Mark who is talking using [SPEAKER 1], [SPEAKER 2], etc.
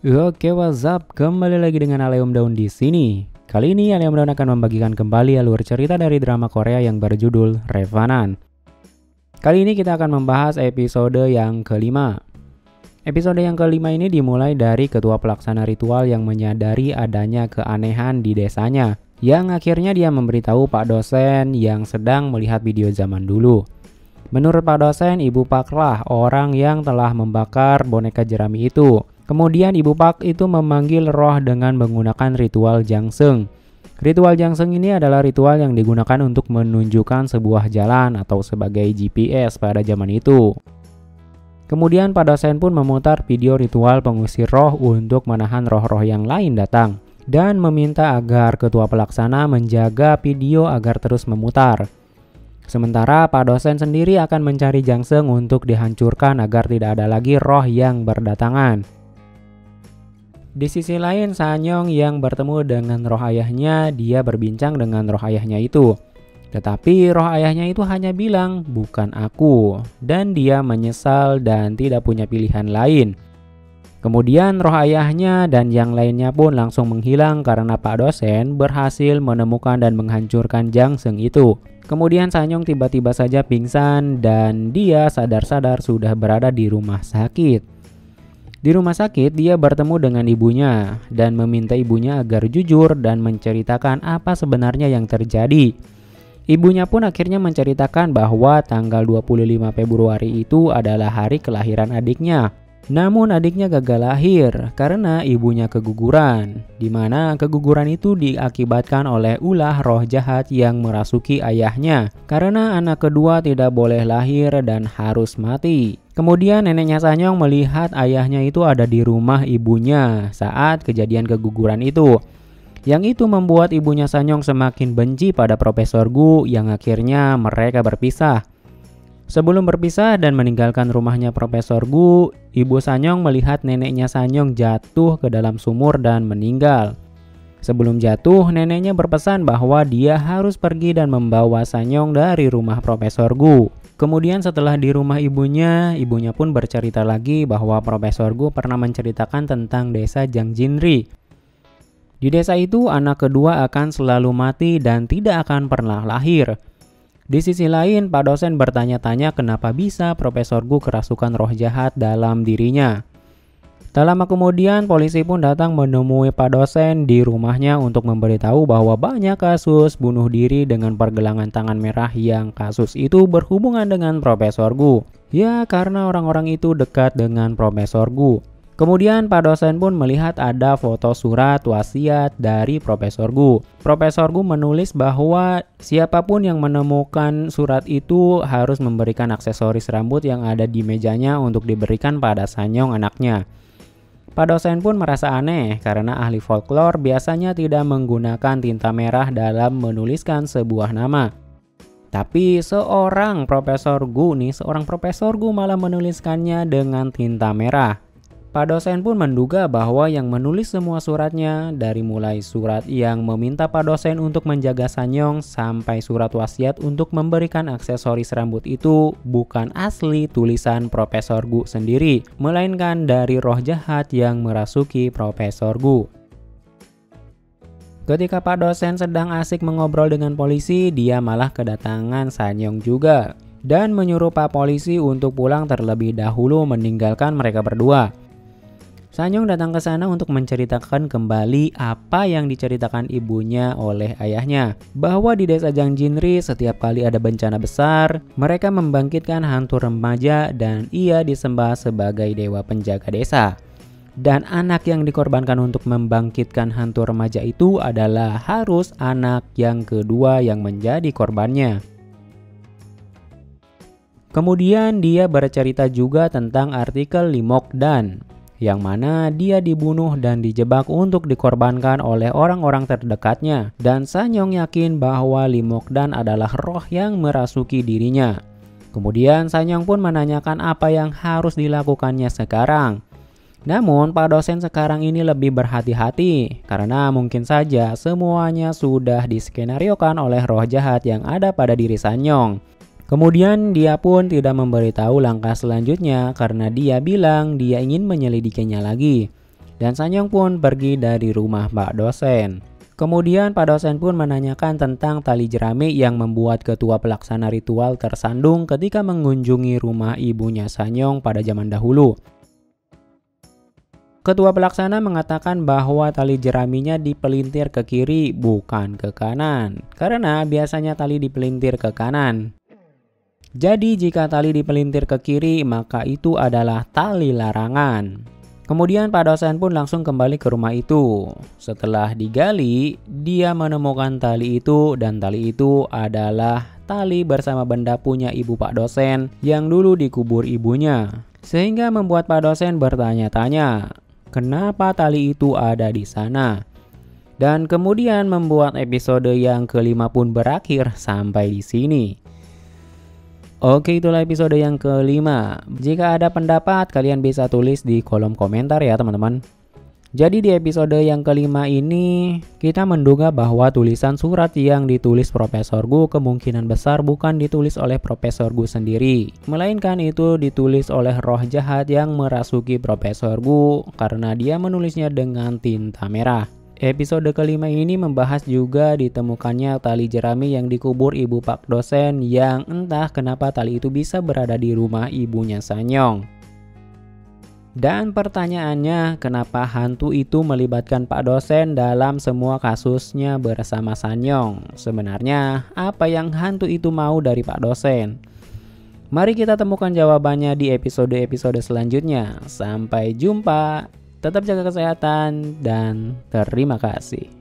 [SPEAKER 1] Oke, what's up? Kembali lagi dengan Aleom Daun di sini. Kali ini Aleom Daun akan membagikan kembali alur cerita dari drama Korea yang berjudul Revenant. Kali ini kita akan membahas episode yang kelima. Episode yang kelima ini dimulai dari ketua pelaksana ritual yang menyadari adanya keanehan di desanya, yang akhirnya dia memberitahu Pak dosen yang sedang melihat video zaman dulu. Menurut Pak dosen, Ibu Pak lah orang yang telah membakar boneka jerami itu. Kemudian Ibu Pak itu memanggil roh dengan menggunakan ritual Jangseng. Ritual Jangseng ini adalah ritual yang digunakan untuk menunjukkan sebuah jalan atau sebagai GPS pada zaman itu. Kemudian Pak dosen pun memutar video ritual pengusir roh untuk menahan roh-roh yang lain datang, dan meminta agar ketua pelaksana menjaga video agar terus memutar. Sementara Pak dosen sendiri akan mencari Jangseng untuk dihancurkan agar tidak ada lagi roh yang berdatangan. Di sisi lain, Sanyong yang bertemu dengan roh ayahnya, dia berbincang dengan roh ayahnya itu. Tetapi roh ayahnya itu hanya bilang, "Bukan aku," dan dia menyesal dan tidak punya pilihan lain. Kemudian roh ayahnya dan yang lainnya pun langsung menghilang karena Pak dosen berhasil menemukan dan menghancurkan Jangseng itu. Kemudian Sanyong tiba-tiba saja pingsan dan dia sadar-sadar sudah berada di rumah sakit. Di rumah sakit, dia bertemu dengan ibunya dan meminta ibunya agar jujur dan menceritakan apa sebenarnya yang terjadi. Ibunya pun akhirnya menceritakan bahwa tanggal 25 Februari itu adalah hari kelahiran adiknya. Namun adiknya gagal lahir karena ibunya keguguran, di mana keguguran itu diakibatkan oleh ulah roh jahat yang merasuki ayahnya karena anak kedua tidak boleh lahir dan harus mati. Kemudian neneknya Sanyong melihat ayahnya itu ada di rumah ibunya saat kejadian keguguran itu. Yang itu membuat ibunya Sanyong semakin benci pada Profesor Gu yang akhirnya mereka berpisah. Sebelum berpisah dan meninggalkan rumahnya Profesor Gu, Ibu Sanyong melihat neneknya Sanyong jatuh ke dalam sumur dan meninggal. Sebelum jatuh, neneknya berpesan bahwa dia harus pergi dan membawa Sanyong dari rumah Profesor Gu. Kemudian setelah di rumah ibunya pun bercerita lagi bahwa Profesor Gu pernah menceritakan tentang desa Jangjinri. Di desa itu anak kedua akan selalu mati dan tidak akan pernah lahir. Di sisi lain, Pak dosen bertanya-tanya kenapa bisa Profesor Gu kerasukan roh jahat dalam dirinya. Tak lama kemudian, polisi pun datang menemui Pak dosen di rumahnya untuk memberitahu bahwa banyak kasus bunuh diri dengan pergelangan tangan merah yang kasus itu berhubungan dengan Profesor Gu. Ya, karena orang-orang itu dekat dengan Profesor Gu. Kemudian Pak dosen pun melihat ada foto surat wasiat dari Profesor Gu. Profesor Gu menulis bahwa siapapun yang menemukan surat itu harus memberikan aksesoris rambut yang ada di mejanya untuk diberikan pada Sanyong anaknya. Pak dosen pun merasa aneh karena ahli folklore biasanya tidak menggunakan tinta merah dalam menuliskan sebuah nama. Tapi seorang Profesor Gu malah menuliskannya dengan tinta merah. Pak dosen pun menduga bahwa yang menulis semua suratnya, dari mulai surat yang meminta Pak dosen untuk menjaga Sanyong sampai surat wasiat untuk memberikan aksesoris rambut itu bukan asli tulisan Profesor Gu sendiri, melainkan dari roh jahat yang merasuki Profesor Gu. Ketika Pak dosen sedang asik mengobrol dengan polisi, dia malah kedatangan Sanyong juga dan menyuruh Pak polisi untuk pulang terlebih dahulu meninggalkan mereka berdua. Sanyong datang ke sana untuk menceritakan kembali apa yang diceritakan ibunya oleh ayahnya. Bahwa di desa Jangjinri setiap kali ada bencana besar, mereka membangkitkan hantu remaja dan ia disembah sebagai dewa penjaga desa. Dan anak yang dikorbankan untuk membangkitkan hantu remaja itu adalah harus anak yang kedua yang menjadi korbannya. Kemudian dia bercerita juga tentang artikel Limokdan, yang mana dia dibunuh dan dijebak untuk dikorbankan oleh orang-orang terdekatnya. Dan Sanyong yakin bahwa Limokdan adalah roh yang merasuki dirinya. Kemudian Sanyong pun menanyakan apa yang harus dilakukannya sekarang. Namun Pak dosen sekarang ini lebih berhati-hati karena mungkin saja semuanya sudah diskenariokan oleh roh jahat yang ada pada diri Sanyong. Kemudian dia pun tidak memberitahu langkah selanjutnya karena dia bilang dia ingin menyelidikinya lagi. Dan Sanyong pun pergi dari rumah Pak dosen. Kemudian Pak dosen pun menanyakan tentang tali jerami yang membuat ketua pelaksana ritual tersandung ketika mengunjungi rumah ibunya Sanyong pada zaman dahulu. Ketua pelaksana mengatakan bahwa tali jeraminya dipelintir ke kiri bukan ke kanan, karena biasanya tali dipelintir ke kanan. Jadi jika tali dipelintir ke kiri maka itu adalah tali larangan. Kemudian Pak dosen pun langsung kembali ke rumah itu. Setelah digali, dia menemukan tali itu dan tali itu adalah tali bersama benda punya ibu Pak dosen yang dulu dikubur ibunya. Sehingga membuat Pak dosen bertanya-tanya, kenapa tali itu ada di sana? Dan kemudian membuat episode yang kelima pun berakhir sampai di sini. Oke, itulah episode yang kelima. Jika ada pendapat, kalian bisa tulis di kolom komentar ya teman-teman. Jadi di episode yang kelima ini, kita menduga bahwa tulisan surat yang ditulis Profesor Gu kemungkinan besar bukan ditulis oleh Profesor Gu sendiri, melainkan itu ditulis oleh roh jahat yang merasuki Profesor Gu karena dia menulisnya dengan tinta merah. Episode kelima ini membahas juga ditemukannya tali jerami yang dikubur ibu Pak dosen yang entah kenapa tali itu bisa berada di rumah ibunya Sanyong. Dan pertanyaannya, kenapa hantu itu melibatkan Pak dosen dalam semua kasusnya bersama Sanyong? Sebenarnya apa yang hantu itu mau dari Pak dosen? Mari kita temukan jawabannya di episode-episode selanjutnya. Sampai jumpa. Tetap jaga kesehatan dan terima kasih.